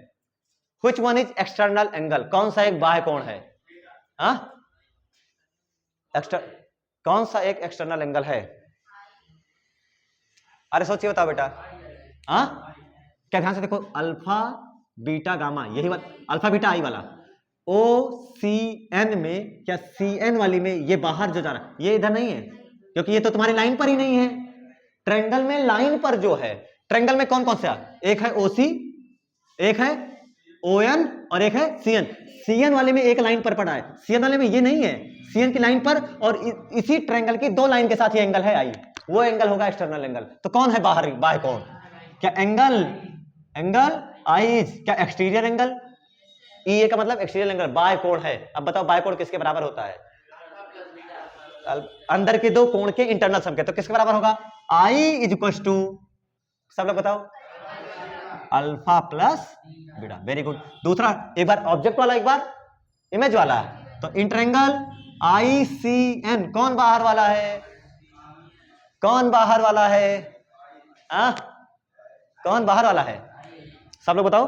Which one is external angle? कौन सा एक बाह्य कोण है? हाँ, कौन सा एक एक्सटर्नल एंगल है? अरे सोचिए, बताओ बेटा। हाँ, क्या ध्यान से देखो, अल्फा बीटा गामा, यही बात, अल्फा बीटा आई वाला OCN में, क्या CN वाली में ये बाहर जो जा रहा है ये इधर नहीं है, क्योंकि ये तो तुम्हारी लाइन पर ही नहीं है। ट्रायंगल में लाइन पर जो है, ट्रायंगल में कौन कौन सा, एक है OC, एक है ON और एक है CN। CN वाले में एक लाइन पर पड़ा है, CN वाले में ये नहीं है, CN की लाइन पर, और इसी ट्रायंगल की दो लाइन के साथ ये एंगल है आई, वो एंगल होगा एक्सटर्नल एंगल। तो कौन है बाहर बाह्य कोण? क्या एंगल आई, क्या एक्सटीरियर एंगल? EA का मतलब एक्सटीरियर एंगल, बाह्य कोण है। अब बताओ बाह्य कोण किसके बराबर होता है? अंदर के दो कोण के इंटरनल सम के। तो किसके बराबर होगा? I इज इक्वल टू, सब लोग बताओ, alpha plus beta. Very good. दूसरा, एक बार ऑब्जेक्ट वाला, एक बार इमेज वाला। तो इन ट्रायंगल ICN कौन बाहर वाला है? कौन बाहर वाला है? कौन बाहर वाला है? सब लोग बताओ,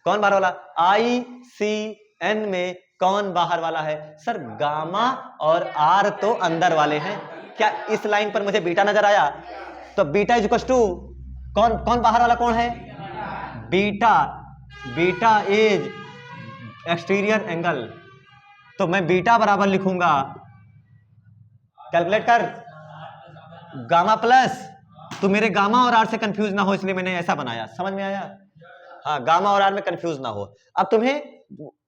कौन बाहर वाला? ICN में कौन बाहर वाला है? सर गामा और R तो अंदर वाले हैं। क्या इस लाइन पर मुझे बीटा नजर आया? तो बीटा इज इक्वल टू, कौन बाहर वाला कौन है? Beta is exterior angle. तो मैं बीटा बराबर लिखूंगा, कैलकुलेट कर, गामा प्लस, तो मेरे गामा और R से कंफ्यूज ना हो इसलिए मैंने ऐसा बनाया। समझ में आया? हाँ, गामा और R में कंफ्यूज ना हो। अब तुम्हें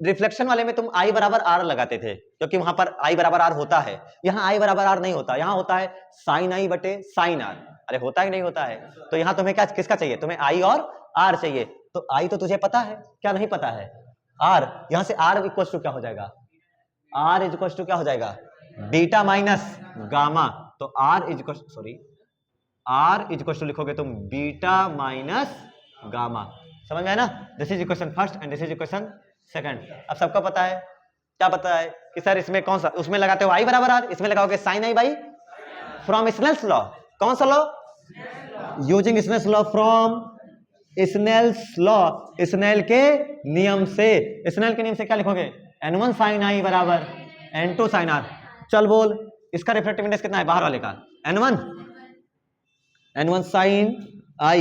रिफ्लेक्शन वाले में तुम I बराबर R लगाते थे, क्योंकि वहां पर I बराबर R होता है। यहाँ I बराबर R नहीं होता, यहाँ होता है साइन I बटे साइन R। अरे होता ही नहीं होता है। तो यहाँ तुम्हें क्या, किसका चाहिए? तुम्हें I और R चाहिए। तो I तो तुझे पता है, क्या नहीं पता है? R। यहाँ से R इक्वल टू क्या हो जाएगा? R इज इक्वल टू क्या हो जाएगा? Beta minus gamma. तो R is equal, sorry, R is equal to लिखोगे तुम बीटा माइनस गामा। समझ में आया ना? This is equation first and this is equation second. अब सबको पता है, क्या पता है कि सर इसमें कौन सा, उसमें लगाते हो I बराबर R, इसमें लगाओगे sine I by, from Snell's law. कौन सा law? Using Snell's law, from Snell's law, Snell के नियम से। स्नेल के नियम से क्या लिखोगे? N1 साइन I बराबर N2 साइन R। चल बोल, इसका रिफ्लेक्टिव इंडेक्स कितना है बाहर वाले का? N1 sine I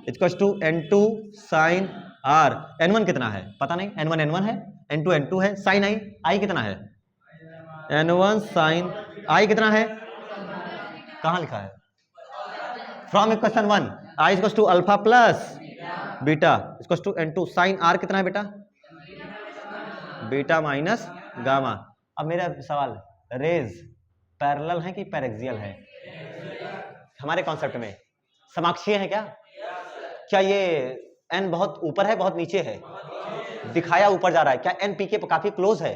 equal to N2 sine R। N1 कितना है पता नहीं, N1 है, N2 है, साइन I कितना है? N1 साइन I कितना है? कहाँ लिखा है? From equation 1 I equal to alpha plus beta equal to N2 sine R कितना है बेटा? Beta minus gamma. अब मेरा सवाल, रेज पैरेलल है कि पैरेक्सियल है? हमारे कॉन्सेप्ट में समाक्षीय है क्या? क्या ये n बहुत ऊपर है बहुत नीचे है? दिखाया ऊपर जा रहा है। क्या n p के काफी क्लोज है?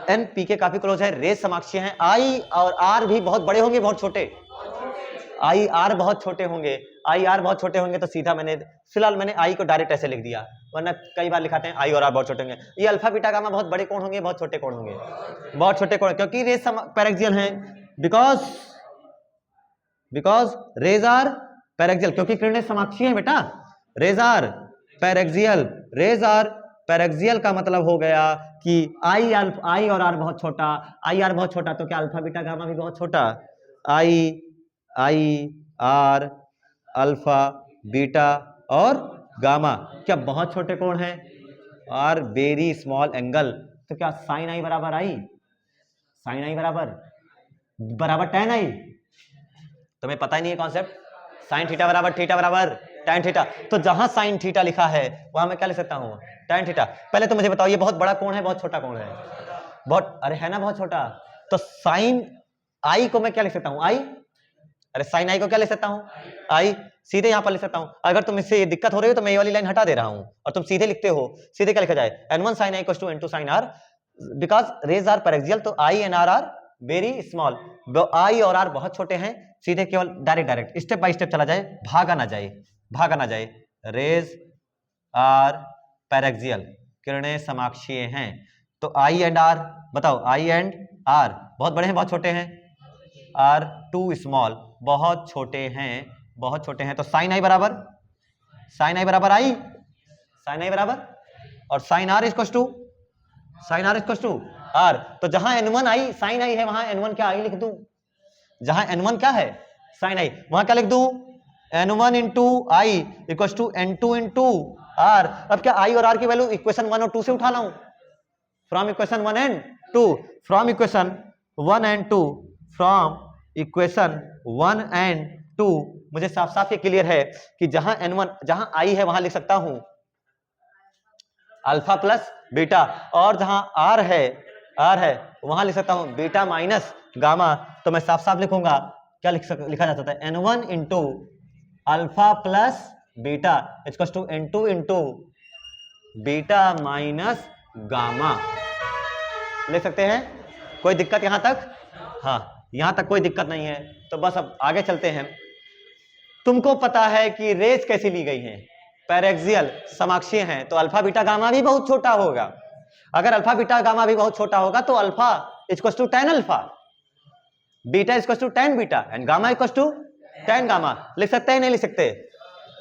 n p के काफी क्लोज है। रेज समाक्षीय है। I और R भी बहुत बड़े होंगे बहुत छोटे? I R बहुत छोटे होंगे। I R बहुत छोटे होंगे तो सीधा मैंने, फिलहाल मैंने I को डायरेक्ट ऐसे लिख दिया, वरना कई बार लिखाते हैं I और R बहुत छोटे होंगे। ये अल्फा बीटा गामा बहुत बड़े कोण होंगे बहुत छोटे कोण होंगे? बहुत छोटे कोण, क्योंकि रेज पैरेक्सियल है। बिकॉज रेज आर पैरेक्सियल, क्योंकि किरणें समाक्षीय है बेटा। Rays are paraxial, rays are paraxial का मतलब हो गया कि I और R बहुत छोटा, I R बहुत छोटा, तो क्या अल्फा बीटा गामा भी बहुत छोटा? I R अल्फा बीटा और गामा क्या बहुत छोटे कोण हैं? Are very small angle. तो क्या साइन I बराबर I, साइन I बराबर tan I? तुम्हें पता ही नहीं है कॉन्सेप्ट। साइन थीटा बराबर tan थीटा। तो जहां साइन थीटा लिखा है वहां मैं क्या लिख सकता हूं? tan theta. पहले तो मुझे बताओ, ये बहुत बड़ा कोण है बहुत छोटा कोण है? बहुत, अरे है ना बहुत छोटा। तो साइन आई को मैं क्या लिख सकता हूं, आई, अरे साइन आई को क्या लिख सकता हूं, आई, सीधे यहां पर लिख सकता हूं। अगर तुम इससे ये दिक्कत हो रही हो तो मैं ये वाली लाइन हटा दे रहा हूं और तुम सीधे लिखते हो, सीधे क्या लिखा जाए, n1 sin i = n2 sin r, because rays are paraxial, तो i and r are very small, i और r बहुत छोटे हैं, सीधे केवल डायरेक्ट स्टेप बाय स्टेप चला जाए, भागा ना जाए, रेज आर पैरेक्सियल, किरणें समाक्षीय हैं, तो i and r बताओ, i and r बहुत बड़े हैं बहुत छोटे हैं, r टू स्मॉल, बहुत छोटे हैं, तो साइन आई बराबर आई, और sine r equal to r, तो जहां n1 आई साइन आई है वहां n1 क्या आई लिख दूं, जहां n1 क्या है साइन आई, वहां क्या लिख दूं, n1 into i equal to n2 into r. अब क्या आई और आर की वैल्यू इक्वेशन 1 और 2 से उठा लाऊं, from equation 1 and 2, from equation 1 and 2 मुझे साफ साफ ये क्लियर है कि जहां n1 जहां आई है वहां लिख सकता हूं अल्फा प्लस बीटा, और जहां आर है वहां लिख सकता हूं बीटा माइनस गामा। तो मैं साफ साफ लिखूंगा, क्या लिखा जा सकता है, n1 into alpha plus beta equal to n2 into beta minus gamma, लिख सकते हैं। कोई दिक्कत यहां तक, हाँ यहां तक कोई दिक्कत नहीं है। तो बस अब आगे चलते हैं। तुमको पता है कि रेज कैसी ली गई है, पैरेक्सियल समाक्षीय हैं, तो अल्फा बीटा गामा भी बहुत छोटा होगा। अगर अल्फा बीटा गामा भी बहुत छोटा होगा तो alpha equal to tan alpha, beta equal to tan beta and gamma equal to tan gamma, लिख सकते हैं नहीं लिख सकते,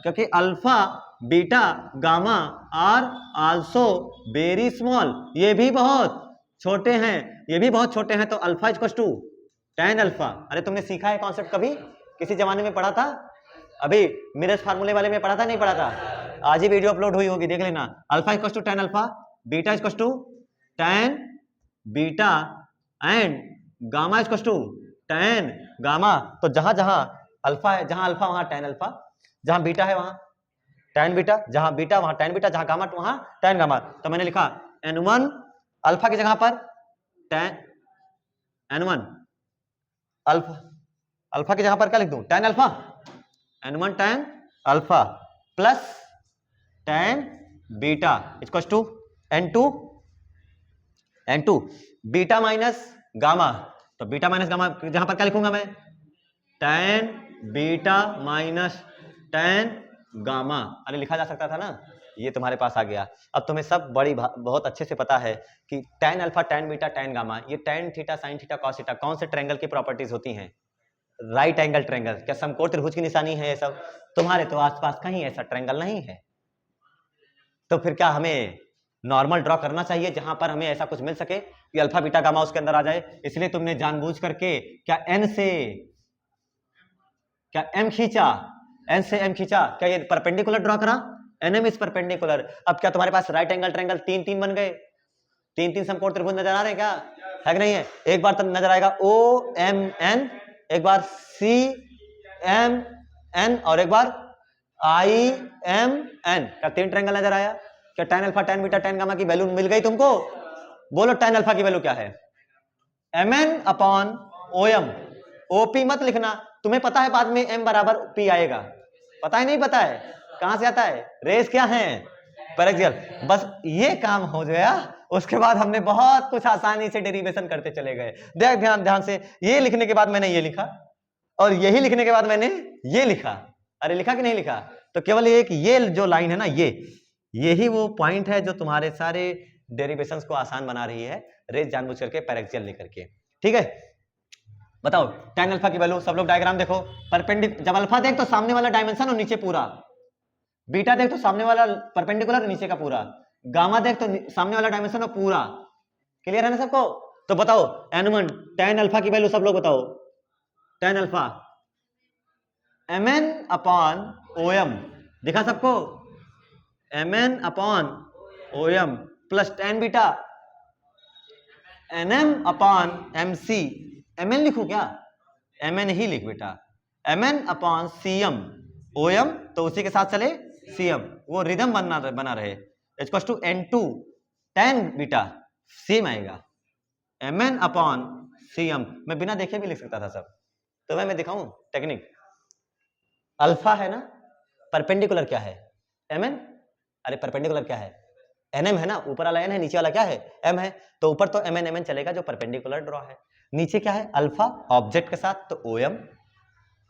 क्योंकि alpha beta gamma are also very small, ये भी बहुत छोटे हैं, तो alpha equal to tan alpha. अरे तुमने सीखा है कॉन्सेप्ट कभी, किसी जमाने में पढ़ा था, अभी मिरर्स फार्मूले वाले में पढ़ा था, नहीं पढ़ा था, आज ही वीडियो अपलोड हुई होगी, देख लेना। Alpha equal to tan alpha, beta equal to tan beta and gamma equal to tan gamma. तो जहां जहां अल्फा है, जहां अल्फा वहां tan अल्फा, जहां बीटा है वहां tan बीटा, जहां बीटा वहां tan बीटा, जहां गामा वहां tan गामा। तो मैंने लिखा n1 अल्फा की जगह पर tan n1 अल्फा की जगह पर क्या लिख दूं, tan alpha, n1 tan alpha plus tan beta equal to n2 beta minus gamma. तो बीटा माइनस गामा जहां पर क्या लिखूंगा मैं, tan beta minus tan gamma. अरे लिखा जा सकता था ना, ये तुम्हारे पास आ गया। अब तुम्हें सब बहुत अच्छे से पता है कि tan alpha tan beta tan gamma, ये tan theta sin theta cos theta कौन से ट्रायंगल की प्रॉपर्टीज होती हैं, राइट एंगल ट्रायंगल। क्या समकोण त्रिभुज की निशानी है ये सब, तुम्हारे तो आसपास कहीं ऐसा ट्रायंगल नहीं है। तो फिर क्या हमें नॉर्मल ड्रॉ करना चाहिए जहां पर हमें ऐसा कुछ मिल सके कि अल्फा बीटा गामा उसके अंदर आ जाए। इसलिए तुमने जानबूझ करके क्या n से m खींचा, क्या ये परपेंडिकुलर ड्रॉ करा, nm इज परपेंडिकुलर। अब क्या तुम्हारे पास राइट एंगल ट्रायंगल 3 बन गए, 3 समकोण त्रिभुज नजर आ रहे हैं क्या, है कि नहीं है। एक बार तब नजर आएगा OMN, एक बार CMN और एक बार IMN, क्या 3 ट्रायंगल नजर आया। क्या tan alpha tan beta tan gamma की वैल्यू मिल गई तुमको, बोलो tan अल्फा की वैल्यू क्या है, MN अपॉन OM। OP मत लिखना, तुम्हें पता है बाद में M बराबर P आएगा, पता है नहीं पता है, कहां से आता है, रेस क्या है, पैरेक्सियल। बस ये काम हो गया, उसके बाद हमने बहुत कुछ आसानी से डेरिवेशन करते चले गए। देख ध्यान से, ये लिखने के बाद मैंने ये लिखा और यही लिखने के बाद मैंने ये लिखा। अरे लिखा कि नहीं लिखा। तो केवल एक ये जो लाइन है ना, यही वो पॉइंट है जो तुम्हारे सारे डेरिवेशंस को आसान बना रही है, रेस जानबूझ करके पैरेक्सियल लेकर के। ठीक है, बताओ tan अल्फा की वैल्यू, सब लोग डायग्राम देखो। परपेंडिकुलर, जब अल्फा देख तो सामने वाला डायमेंशन और नीचे पूरा, बीटा देख तो सामने वाला परपेंडिकुलर और नीचे का पूरा, गामा देख तो सामने वाला डायमेंशन और पूरा। क्लियर है ना सबको। तो बताओ n1 tan अल्फा की वैल्यू सब लोग बताओ, tan alpha mn upon OM, दिखा सबको, mn upon OM plus tan beta nm upon MC। mn लिखू क्या, mn ही लिख बेटा, mn अपॉन CM, OM तो उसी के साथ चले CM, वो रिदम बना रहे, equal to n2 tan beta, same आएगा। mn upon cm। मैं बिना देखे भी लिख सकता था सब, तो मैं दिखाऊं टेक्निक। अल्फा है ना, परपेंडिकुलर क्या है mn, अरे परपेंडिकुलर क्या है nm है ना, ऊपर वाला n है, नीचे वाला क्या है m है, तो ऊपर तो mn चलेगा जो परपेंडिकुलर ड्रॉ है। नीचे क्या है अल्फा ऑब्जेक्ट के साथ तो om,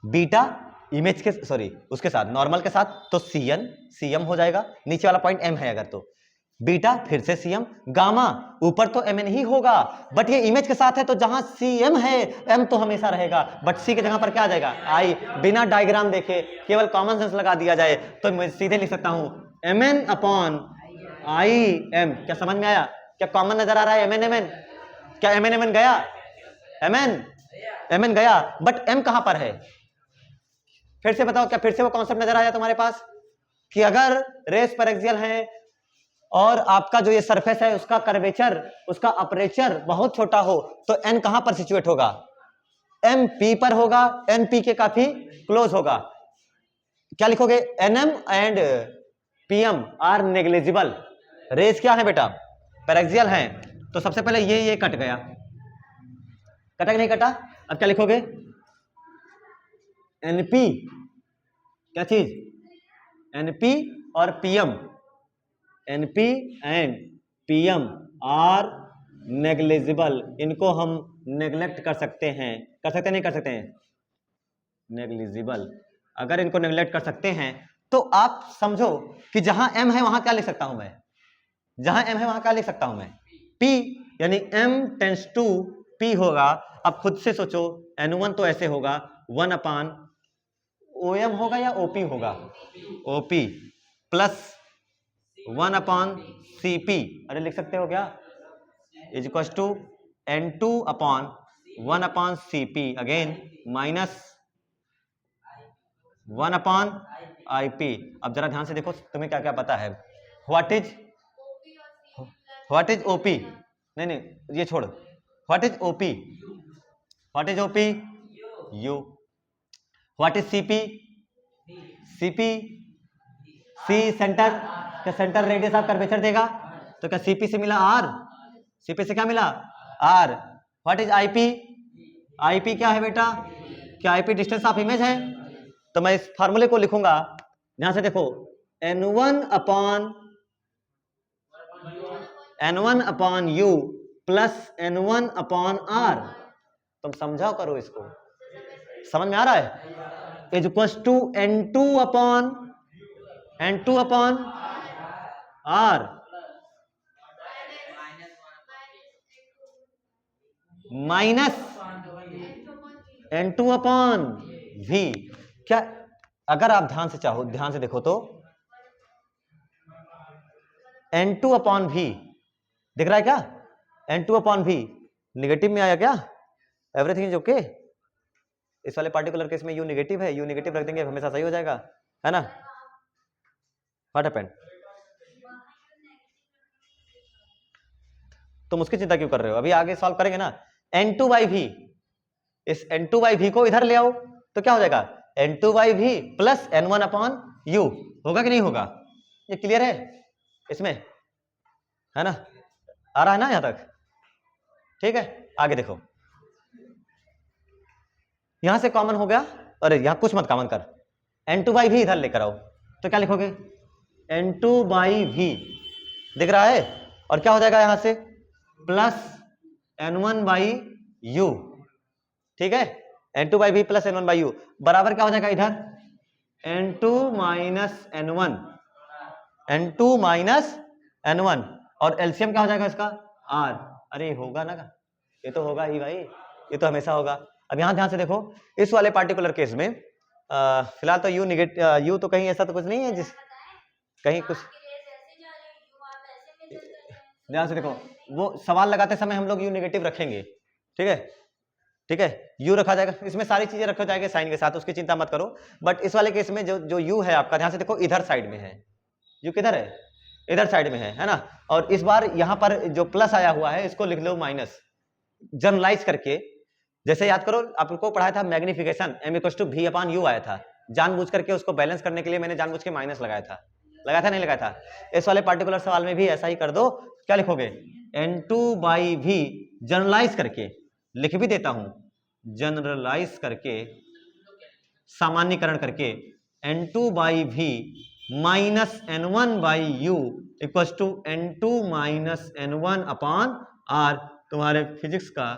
बीटा इमेज के सॉरी उसके साथ नॉर्मल के साथ तो cm हो जाएगा, नीचे वाला पॉइंट m है अगर तो बीटा फिर से cm, गामा ऊपर तो mn ही होगा बट ये इमेज के साथ है तो जहां cm है m तो हमेशा रहेगा, बट c की जगह पर क्या आ जाएगा i। बिना डायग्राम देखे केवल कॉमन सेंस लगा दिया जाए तो मैं सीधे लिख सकता हूं mn अपॉन im। क्या समझ में आया, क्या कॉमन नजर आ रहा है mn, क्या mn गया, mn गया बट m कहां पर है, फिर से बताओ, क्या फिर से वो कॉन्सेप्ट नजर आया तुम्हारे पास कि अगर रेस पर एक्सियल है और आपका जो ये सरफेस है उसका कर्वेचर, उसका अपर्चर बहुत छोटा हो तो n कहां पर सिचुएट होगा, m p पर होगा, n p के काफी क्लोज होगा। क्या लिखोगे nm and pm are negligible. रेस क्या है बेटा पैरेक्सियल है, तो सबसे पहले ये कट गया, कटा कि नहीं कटा। अब क्या लिखोगे np, क्या चीज np और pm, np and pm are negligible. इनको हम नेग्लेक्ट कर सकते हैं, कर सकते नहीं कर सकते हैं नेग्लिजिबल। अगर इनको नेग्लेक्ट कर सकते हैं तो आप समझो कि जहां m है वहां क्या लिख सकता हूं मैं, जहां m है वहां क्या लिख सकता हूं मैं p, यानी m टेंस टू p होगा। अब खुद से सोचो n1 तो ऐसे होगा 1 अपान OM होगा या OP होगा, OP प्लस 1 अपॉन CP, अरे लिख सकते हो क्या, is equal to N2 upon 1 upon CP again minus 1 upon IP। अब जरा ध्यान से देखो तुम्हें क्या क्या पता है, व्हाट इज OP, नहीं ये छोड़, what is OP, what is OP U, what is CP, CP C centre, क्या सेंटर रेडियस ऑफ कर्वेचर देगा, तो क्या CP से मिला R, CP से क्या मिला R। What is IP, IP क्या है बेटा, क्या IP डिस्टेंस ऑफ इमेज है, तो मैं इस फार्मूले को लिखूंगा, ध्यान से देखो N1 upon U plus N1 upon R। तुम समझाओ करो इसको, समझ में आ रहा है, is equal to N2 upon R minus N2 upon V। क्या अगर आप ध्यान से चाहो, ध्यान से देखो तो N2 अपॉन V दिख रहा है क्या, N2 अपॉन V निगेटिव में आया क्या, एवरीथिंग इज ओके। इस वाले पार्टिकुलर केस में U निगेटिव है, U निगेटिव रख देंगे हमेशा सही हो जाएगा, है ना। व्हाट हैपेंड, तुम उसकी चिंता क्यों कर रहे हो, अभी आगे सॉल्व करेंगे ना। N2 बाई V, इस N2 बाई V को इधर ले आओ तो क्या हो जाएगा N2 by V plus N1 upon U, होगा कि नहीं होगा, ये क्लियर है इसमें, है ना, आ रहा है ना यहां तक, ठीक है। आगे देखो यहां से कॉमन हो गया, अरे यहां कुछ मत कॉमन कर, N2 बाई V इधर लेकर आओ तो क्या लिखोगे N2 बाई V दिख रहा है, और क्या हो जाएगा यहां से प्लस N1 बाई U, ठीक है, N2 by V plus N1 by U बराबर क्या हो जाएगा इधर N2 minus N1, N2 minus N1, और एलसीएम क्या हो जाएगा इसका R। अरे होगा ना, ये तो होगा ही भाई, ये तो हमेशा होगा। अब यहां ध्यान से देखो इस वाले पार्टिकुलर केस में फिलहाल तो U निगेटिव, U तो कहीं ऐसा तो कुछ नहीं है जिस कहीं कुछ, ध्यान से देखो वो सवाल लगाते समय हम लोग U निगेटिव रखेंगे, ठीक है, ठीक है, U रखा जाएगा, इसमें सारी चीजें रखा जाएगा साइन के साथ, उसकी चिंता मत करो। बट इस वाले केस में जो U है आपका, ध्यान से देखो इधर साइड में है, U किधर है, इधर साइड में है ना, और इस बार यहां पर जो प्लस आया हुआ है इसको लिख लो माइनस, जनरलाइज करके, जैसे याद करो आपको पढ़ाया था मैग्निफिकेशन M=V अपॉन U आया था, जानबूझ करके उसको बैलेंस करने के लिए मैंने जानबूझ के माइनस लगाया था नहीं लगाया था। इस वाले पार्टिकुलर सवाल में भी ऐसा ही कर दो, क्या लिखोगे N2/V जनरलाइज करके लिख भी देता हूं, जनरलाइज करके सामान्यकरण करके N2/V minus N1/U equal to N2 minus N1 upon R। तुम्हारे फिजिक्स का,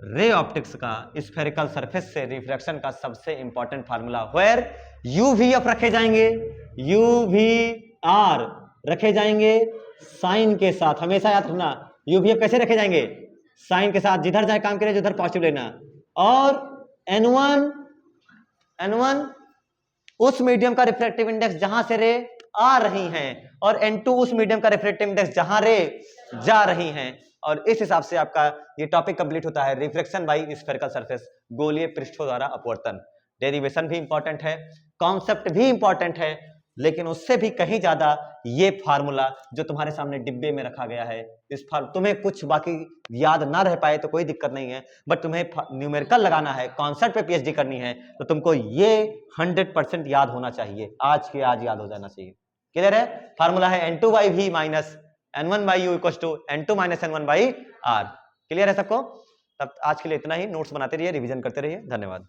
रे ऑप्टिक्स का, स्फेरिकल सरफेस से रिफ्रैक्शन का सबसे इंपॉर्टेंट फार्मूला, वेयर UVF रखे जाएंगे, UVR रखे जाएंगे साइन के साथ। हमेशा याद रखना UVF कैसे रखे जाएंगे, साइन के साथ, जिधर जाए काम करे जिधर पॉजिटिव लेना। और N1 उस मीडियम का रिफ्रैक्टिव इंडेक्स जहां से रे आ रही हैं, और N2 उस मीडियम का रिफ्रैक्टिव इंडेक्स जहां रे जा रही हैं। और इस हिसाब से आपका ये टॉपिक कंप्लीट होता है, रिफ्लेक्शन बाय स्फेरिकल सरफेस, गोलीय पृष्ठों द्वारा अपवर्तन। डेरिवेशन भी इंपॉर्टेंट है, कॉन्सेप्ट भी इंपॉर्टेंट है, लेकिन उससे भी कहीं ज्यादा ये फार्मूला जो तुम्हारे सामने डिब्बे में रखा गया है, इस तुम्हें कुछ बाकी याद ना रह पाए तो कोई दिक्कत नहीं है, बट तुम्हें न्यूमेरिकल लगाना है, कॉन्सेप्ट पे PhD करनी है, तो तुमको ये 100% याद होना चाहिए, आज के आज याद हो जाना चाहिए। क्लियर है? फार्मूला है N2/V minus N1/U equal to N2 minus N1/R। Clear है सबको? तब आज के लिए इतना ही, नोट्स बनाते रहिए, रिवीजन करते रहिए। धन्यवाद।